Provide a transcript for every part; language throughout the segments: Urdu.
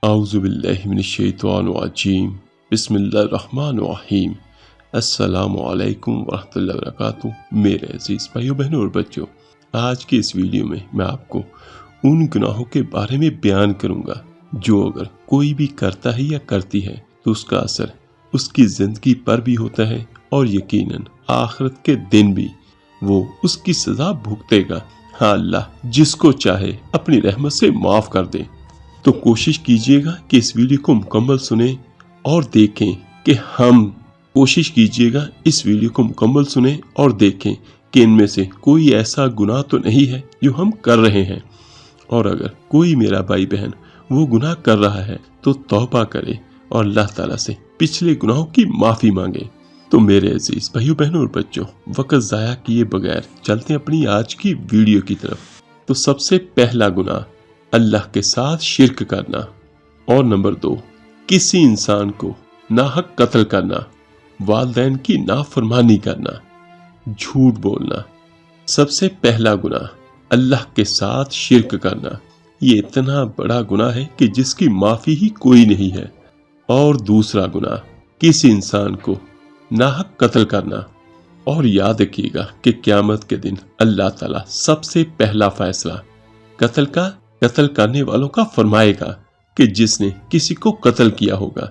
اعوذ باللہ من الشیطان الرجیم بسم اللہ الرحمن الرحیم السلام علیکم ورحمۃ اللہ وبرکاتہ۔ میرے عزیز بھائیو بہنوں اور بچوں، آج کی اس ویڈیو میں آپ کو ان گناہوں کے بارے میں بیان کروں گا جو اگر کوئی بھی کرتا ہے یا کرتی ہے تو اس کا اثر اس کی زندگی پر بھی ہوتا ہے اور یقیناً آخرت کے دن بھی وہ اس کی سزا بھگتے گا۔ ہاں، اللہ جس کو چاہے اپنی رحمت سے معاف کر دے۔ تو کوشش کیجئے گا کہ اس ویڈیو کو مکمل سنیں اور دیکھیں کہ اور دیکھیں کہ ان میں سے کوئی ایسا گناہ تو نہیں ہے جو ہم کر رہے ہیں، اور اگر کوئی میرا بھائی بہن وہ گناہ کر رہا ہے تو توبہ کرے اور اللہ تعالیٰ سے پچھلے گناہوں کی معافی مانگے۔ تو میرے عزیز بھائیو بہنوں اور بچوں، وقت ضائع کیے بغیر چلتے ہیں اپنی آج کی ویڈیو کی طرف۔ تو سب سے پہلا گناہ اللہ کے ساتھ شرک کرنا، اور نمبر 2 کسی انسان کو ناحق قتل کرنا، والدین کی نافرمانی کرنا، جھوٹ بولنا۔ سب سے پہلا گناہ اللہ کے ساتھ شرک کرنا، یہ اتنا بڑا گناہ ہے کہ جس کی معافی ہی کوئی نہیں ہے۔ اور دوسرا گناہ کسی انسان کو ناحق قتل کرنا، اور یاد رکھیے گا کہ قیامت کے دن اللہ تعالیٰ سب سے پہلا فیصلہ قتل کرنے والوں کا فرمائے گا کہ جس نے کسی کو قتل کیا ہوگا۔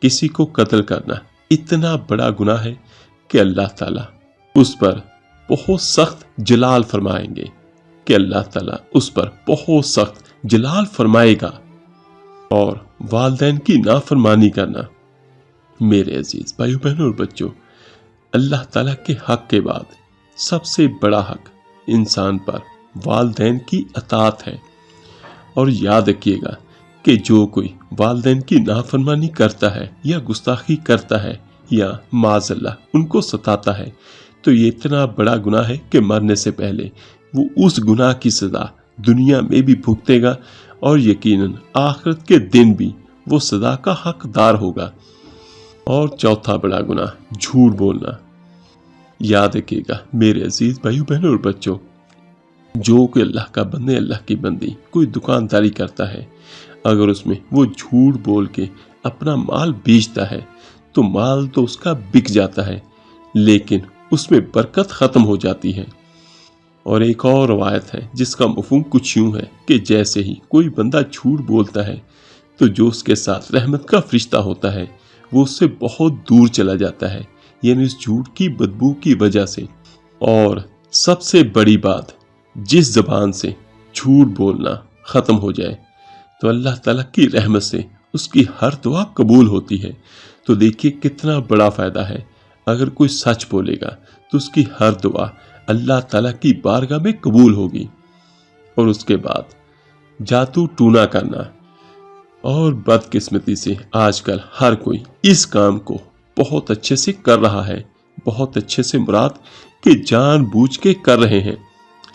کسی کو قتل کرنا اتنا بڑا گناہ ہے کہ اللہ تعالیٰ اس پر بہت سخت جلال فرمائے گا۔ اور والدین کی نافرمانی کرنا، میرے عزیز بھائیو بہنوں اور بچوں، اللہ تعالیٰ کے حق کے بعد سب سے بڑا حق انسان پر والدین کی اطاعت ہے۔ اور یاد رکھیے گا کہ جو کوئی والدین کی نافرمانی کرتا ہے یا گستاخی کرتا ہے یا معاذ اللہ ان کو ستاتا ہے تو یہ اتنا بڑا گناہ ہے کہ مرنے سے پہلے وہ اس گناہ کی سزا دنیا میں بھی بھگتے گا، اور یقیناً آخرت کے دن بھی وہ سزا کا حقدار ہوگا۔ اور چوتھا بڑا گناہ جھوٹ بولنا۔ یاد رکھیے گا میرے عزیز بھائیو بہنوں اور بچوں، جو کہ اللہ کا بندے اللہ کی بندی کوئی دکانداری کرتا ہے، اگر اس میں وہ جھوٹ بول کے اپنا مال بیچتا ہے تو مال تو اس کا بک جاتا ہے، لیکن اس میں برکت ختم ہو جاتی ہے۔ اور ایک اور روایت ہے جس کا مفہوم کچھ یوں ہے کہ جیسے ہی کوئی بندہ جھوٹ بولتا ہے تو جو اس کے ساتھ رحمت کا فرشتہ ہوتا ہے وہ اس سے بہت دور چلا جاتا ہے، یعنی اس جھوٹ کی بدبو کی وجہ سے۔ اور سب سے بڑی بات، جس زبان سے جھوٹ بولنا ختم ہو جائے تو اللہ تعالیٰ کی رحمت سے اس کی ہر دعا قبول ہوتی ہے۔ تو دیکھیے کتنا بڑا فائدہ ہے، اگر کوئی سچ بولے گا تو اس کی ہر دعا اللہ تعالیٰ کی بارگاہ میں قبول ہوگی۔ اور اس کے بعد جادو ٹونا کرنا، اور بدقسمتی سے آج کل ہر کوئی اس کام کو بہت اچھے سے کر رہا ہے۔ بہت اچھے سے مراد کہ جان بوجھ کے کر رہے ہیں،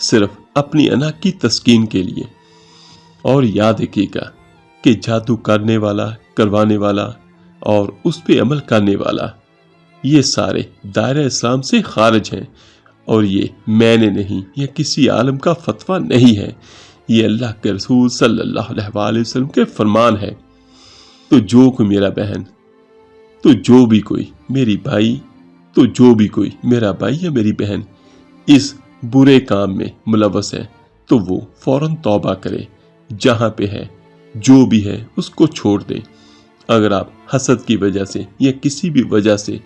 صرف اپنی انا کی تسکین کے لیے۔ اور یاد رکھیے گا کہ جادو کرنے والا، کروانے والا اور اس پہ عمل کرنے والا، یہ سارے دائرہ اسلام سے خارج ہیں، اور یہ میں نے نہیں، یہ کسی عالم کا فتویٰ نہیں ہے، یہ اللہ کے رسول صلی اللہ علیہ وآلہ وسلم کے فرمان ہے۔ تو جو کوئی میرا بہن، تو جو بھی کوئی میری بھائی، تو جو بھی کوئی میرا بھائی یا میری بہن اس برے کام میں ملوث ہے تو وہ فوراً توبہ کرے، جہاں پہ ہے جو بھی ہے اس کو چھوڑ دیں۔ اگر آپ حسد کی وجہ سے یا کسی بھی وجہ سے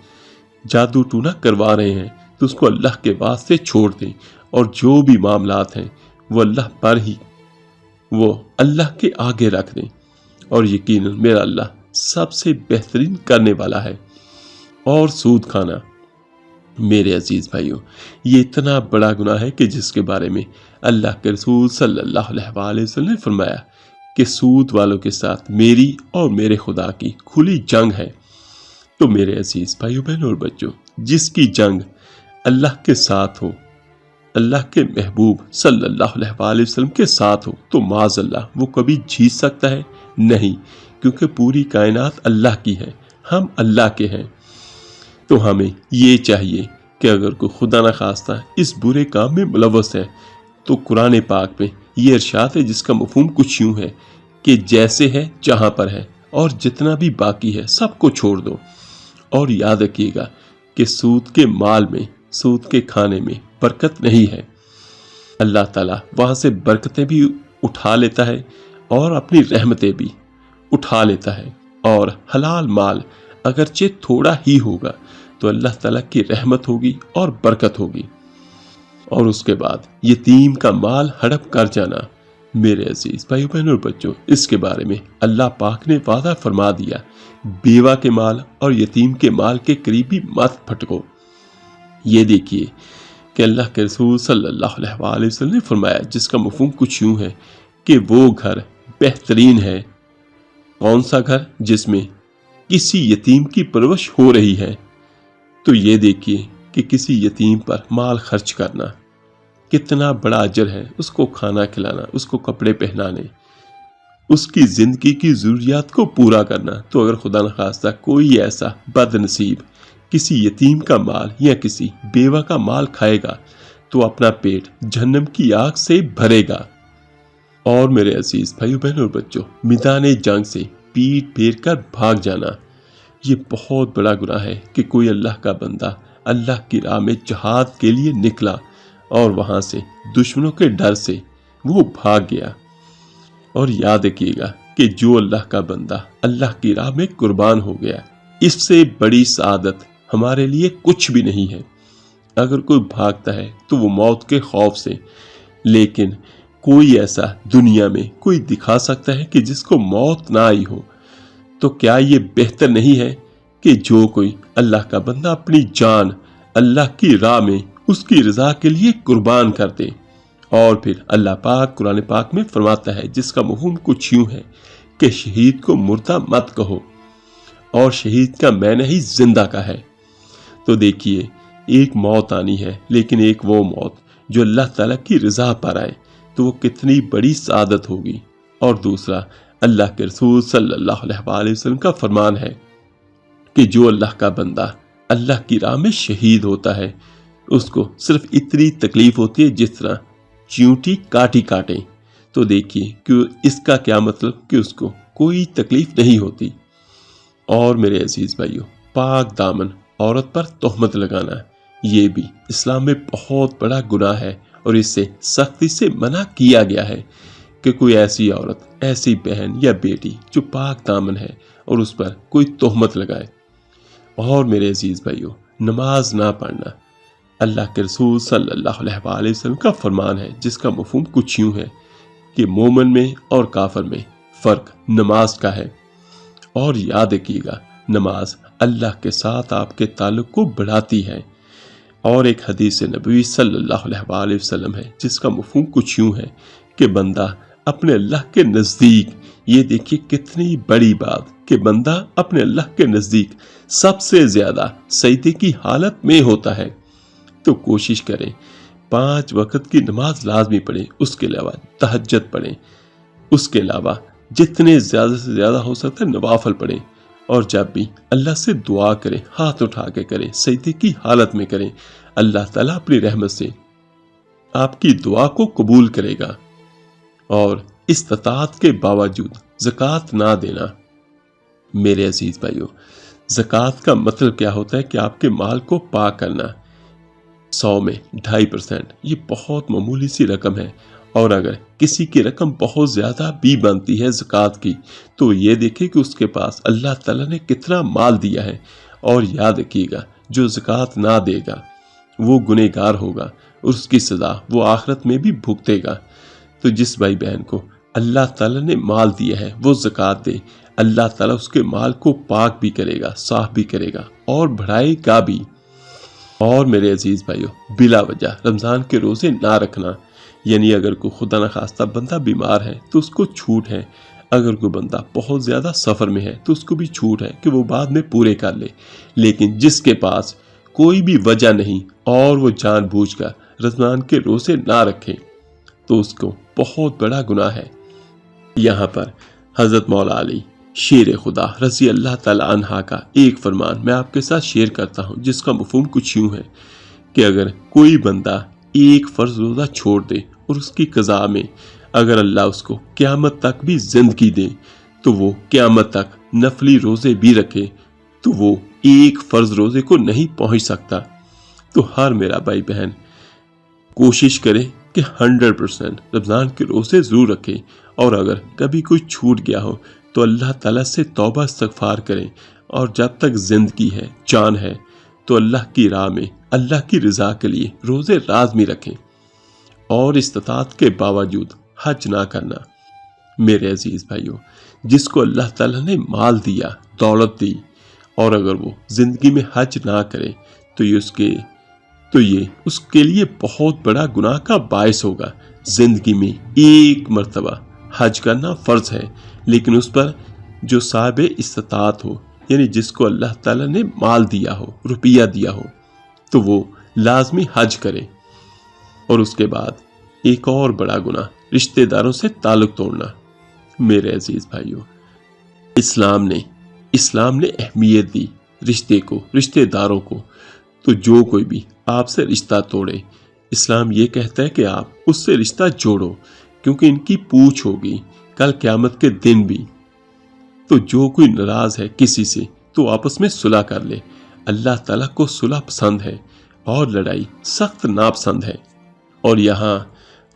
جادو ٹونا کروا رہے ہیں تو اس کو اللہ کے واسطے چھوڑ دیں، اور جو بھی معاملات ہیں وہ اللہ پر ہی، وہ اللہ کے آگے رکھ دیں، اور یقیناً میرا اللہ سب سے بہترین کرنے والا ہے۔ اور سود کھانا، میرے عزیز بھائیوں، یہ اتنا بڑا گناہ ہے کہ جس کے بارے میں اللہ کے رسول صلی اللہ علیہ وآلہ وسلم نے فرمایا کہ سود والوں کے ساتھ میری اور میرے خدا کی کھلی جنگ ہے۔ تو میرے عزیز بھائیوں بہنوں اور بچوں، جس کی جنگ اللہ کے ساتھ ہو، اللہ کے محبوب صلی اللہ علیہ وآلہ وسلم کے ساتھ ہو، تو معاذ اللہ وہ کبھی جیت سکتا ہے؟ نہیں، کیونکہ پوری کائنات اللہ کی ہے، ہم اللہ کے ہیں۔ تو ہمیں یہ چاہیے کہ اگر کوئی خدا نخواستہ اس برے کام میں ملوث ہے تو قرآن پاک میں یہ ارشاد ہے جس کا مفہوم کچھ یوں ہے کہ جیسے ہے جہاں پر ہے اور جتنا بھی باقی ہے سب کو چھوڑ دو، اور یاد رکھیے گا کہ سود کے مال میں، سود کے کھانے میں برکت نہیں ہے۔ اللہ تعالیٰ وہاں سے برکتیں بھی اٹھا لیتا ہے اور اپنی رحمتیں بھی اٹھا لیتا ہے، اور حلال مال اگرچہ تھوڑا ہی ہوگا تو اللہ تعالیٰ کی رحمت ہوگی اور برکت ہوگی۔ اور اس کے بعد یتیم کا مال ہڑپ کر جانا، میرے عزیز بھائیو بہنوں اور بچوں، اس کے بارے میں اللہ پاک نے وعدہ فرما دیا، بیوہ کے مال اور یتیم کے مال کے قریب بھی مت پھٹکو۔ یہ دیکھیے کہ اللہ کے رسول صلی اللہ علیہ وآلہ وسلم نے فرمایا، جس کا مفہوم کچھ یوں ہے کہ وہ گھر بہترین ہے۔ کون سا گھر؟ جس میں کسی یتیم کی پرورش ہو رہی ہے۔ تو یہ دیکھیے کہ کسی یتیم پر مال خرچ کرنا کتنا بڑا اجر ہے، اس کو کھانا کھلانا، اس کو کپڑے پہنانے، اس کی زندگی کی ضروریات کو پورا کرنا۔ تو اگر خدا نخواستہ کوئی ایسا بد نصیب کسی یتیم کا مال یا کسی بیوہ کا مال کھائے گا تو اپنا پیٹ جہنم کی آگ سے بھرے گا۔ اور میرے عزیز بھائیو بہنوں اور بچوں، میدان جنگ سے پیٹ پھیر کر بھاگ جانا، یہ بہت بڑا گناہ ہے کہ کوئی اللہ کا بندہ اللہ کی راہ میں جہاد کے لیے نکلا اور وہاں سے دشمنوں کے ڈر سے وہ بھاگ گیا۔ اور یاد رکھیے گا کہ جو اللہ کا بندہ اللہ کی راہ میں قربان ہو گیا، اس سے بڑی سعادت ہمارے لیے کچھ بھی نہیں ہے۔ اگر کوئی بھاگتا ہے تو وہ موت کے خوف سے، لیکن کوئی ایسا دنیا میں کوئی دکھا سکتا ہے کہ جس کو موت نہ آئی ہو، تو کیا یہ بہتر نہیں ہے کہ جو کوئی اللہ کا بندہ اپنی جان اللہ کی راہ میں اس کی رضا کے لیے قربان کر دے؟ اور پھر اللہ پاک قرآن پاک میں فرماتا ہے، جس کا مفہوم کچھ یوں ہے کہ شہید کو مردہ مت کہو، اور شہید کا معنی ہی زندہ کا ہے۔ تو دیکھیے، ایک موت آنی ہے، لیکن ایک وہ موت جو اللہ تعالیٰ کی رضا پر آئے، تو وہ کتنی بڑی سعادت ہوگی۔ اور دوسرا، اللہ کے رسول صلی اللہ علیہ وآلہ وسلم کا فرمان ہے کہ جو اللہ کا بندہ اللہ کی راہ میں شہید ہوتا ہے، اس کو صرف اتنی تکلیف ہوتی ہے جس طرح چیونٹی کاٹی کاٹیں۔ تو دیکھیے کہ اس کا کیا مطلب کہ اس کو کوئی تکلیف نہیں ہوتی۔ اور میرے عزیز بھائیو، پاک دامن عورت پر تہمت لگانا، یہ بھی اسلام میں بہت بڑا گناہ ہے، اور اس سے سختی سے منع کیا گیا ہے کہ کوئی ایسی عورت، ایسی بہن یا بیٹی جو پاک دامن ہے اور اس پر کوئی تہمت لگائے۔ اور میرے عزیز بھائیو، نماز نہ پڑھنا، اللہ کے رسول صلی اللہ علیہ وآلہ وسلم کا فرمان ہے، جس کا مفہوم کچھ یوں ہے کہ مومن میں اور کافر میں فرق نماز کا ہے۔ اور یاد رکھیے گا، نماز اللہ کے ساتھ آپ کے تعلق کو بڑھاتی ہے۔ اور ایک حدیث نبوی صلی اللہ علیہ وآلہ وسلم ہے، جس کا مفہوم کچھ یوں ہے کہ بندہ اپنے اللہ کے نزدیک، یہ دیکھیے کتنی بڑی بات کہ بندہ اپنے اللہ کے نزدیک سب سے زیادہ سجدے کی حالت میں ہوتا ہے۔ تو کوشش کریں 5 وقت کی نماز لازمی پڑھیں، اس کے علاوہ تہجد پڑھیں، اس کے علاوہ جتنے زیادہ سے زیادہ ہو سکتا ہے نوافل پڑھیں، اور جب بھی اللہ سے دعا کریں ہاتھ اٹھا کے کریں، سجدے کی حالت میں کریں۔ اللہ تعالیٰ اپنی رحمت سے آپ کی دعا کو قبول کرے گا۔ اور استطاعت کے باوجود زکوٰۃ نہ دینا، میرے عزیز بھائیو، زکوٰۃ کا مطلب کیا ہوتا ہے کہ آپ کے مال کو پاک کرنا۔ 100 میں 2.5%، یہ بہت معمولی سی رقم ہے، اور اگر کسی کی رقم بہت زیادہ بھی بنتی ہے زکوٰۃ کی، تو یہ دیکھیں کہ اس کے پاس اللہ تعالیٰ نے کتنا مال دیا ہے۔ اور یاد رکھیے گا، جو زکوٰۃ نہ دے گا وہ گنہگار ہوگا، اور اس کی سزا وہ آخرت میں بھی بھگتے گا۔ تو جس بھائی بہن کو اللہ تعالیٰ نے مال دیا ہے وہ زکوٰۃ دے، اللہ تعالیٰ اس کے مال کو پاک بھی کرے گا، صاف بھی کرے گا، اور بڑھائے گا بھی۔ اور میرے عزیز بھائیو، بلا وجہ رمضان کے روزے نہ رکھنا، یعنی اگر کوئی خدا نخواستہ بندہ بیمار ہے تو اس کو چھوٹ ہے، اگر کوئی بندہ بہت زیادہ سفر میں ہے تو اس کو بھی چھوٹ ہے کہ وہ بعد میں پورے کر لے، لیکن جس کے پاس کوئی بھی وجہ نہیں اور وہ جان بوجھ کر رمضان کے روزے نہ رکھے تو اس کو بہت بڑا گناہ ہے۔ یہاں پر حضرت مولا علی شیر خدا رضی اللہ تعالیٰ عنہ کا ایک فرمان میں آپ کے ساتھ شیئر کرتا ہوں، جس کا مفہوم کچھ یوں ہے کہ اگر کوئی بندہ ایک فرض روزہ چھوڑ دے اور اس کی قضا میں اگر اللہ اس کو قیامت تک بھی زندگی دے تو وہ قیامت تک نفلی روزے بھی رکھے تو وہ ایک فرض روزے کو نہیں پہنچ سکتا۔ تو ہر میرا بھائی بہن کوشش کرے کہ 100% رمضان کے روزے ضرور رکھے، اور اگر کبھی کوئی چھوٹ گیا ہو تو اللہ تعالیٰ سے توبہ استغفار کریں، اور جب تک زندگی ہے، جان ہے، تو اللہ کی راہ میں اللہ کی رضا کے لیے روزے لازمی رکھیں، اور استطاعت کے باوجود حج نہ کرنا۔ میرے عزیز بھائیوں، جس کو اللہ تعالیٰ نے مال دیا، دولت دی، اور اگر وہ زندگی میں حج نہ کرے تو یہ اس کے لیے بہت بڑا گناہ کا باعث ہوگا۔ زندگی میں ایک مرتبہ حج کرنا فرض ہے، لیکن اس پر جو صاحب استطاعت ہو، یعنی جس کو اللہ تعالیٰ نے مال دیا ہو، روپیہ دیا ہو، تو وہ لازمی حج کرے۔ اور اس کے بعد ایک اور بڑا گناہ، رشتہ داروں سے تعلق توڑنا۔ میرے عزیز بھائیوں، اسلام نے اہمیت دی رشتے کو، رشتہ داروں کو۔ تو جو کوئی بھی آپ سے رشتہ توڑے، اسلام یہ کہتا ہے کہ آپ اس سے رشتہ جوڑو، کیونکہ ان کی پوچھ ہوگی کل قیامت کے دن بھی۔ تو جو کوئی ناراض ہے کسی سے تو آپس میں صلح کر لے۔ اللہ تعالیٰ کو صلح پسند ہے اور لڑائی سخت ناپسند ہے۔ اور یہاں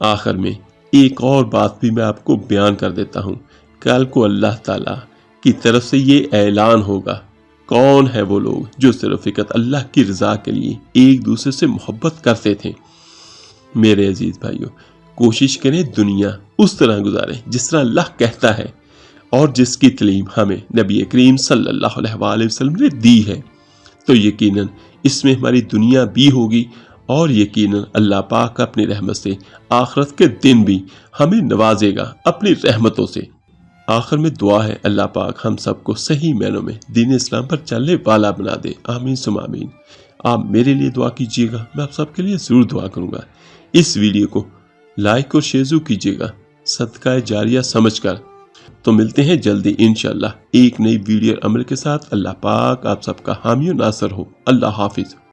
آخر میں ایک اور بات بھی میں آپ کو بیان کر دیتا ہوں۔ کل کو اللہ تعالیٰ کی طرف سے یہ اعلان ہوگا، کون ہے وہ لوگ جو صرف فقط اللہ کی رضا کے لیے ایک دوسرے سے محبت کرتے تھے۔ میرے عزیز بھائیوں، کوشش کریں دنیا اس طرح گزاریں جس طرح اللہ کہتا ہے، اور جس کی تعلیم ہمیں نبی کریم صلی اللہ علیہ وآلہ وسلم نے دی ہے۔ تو یقیناً اس میں ہماری دنیا بھی ہوگی، اور یقیناً اللہ پاک اپنی رحمت سے آخرت کے دن بھی ہمیں نوازے گا اپنی رحمتوں سے۔ آخر میں دعا ہے اللہ پاک ہم سب کو صحیح معنوں میں دین اسلام پر چلنے والا بنا دے، آمین ثم آمین۔ آپ میرے لیے دعا کیجیے گا، میں آپ سب کے لیے ضرور دعا کروں گا۔ اس ویڈیو کو لائک اور شیئر ضرور کیجیے گا، صدقہ جاریہ سمجھ کر۔ تو ملتے ہیں جلدی انشاءاللہ ایک نئی ویڈیو عمل کے ساتھ۔ اللہ پاک آپ سب کا حامی و ناصر ہو۔ اللہ حافظ۔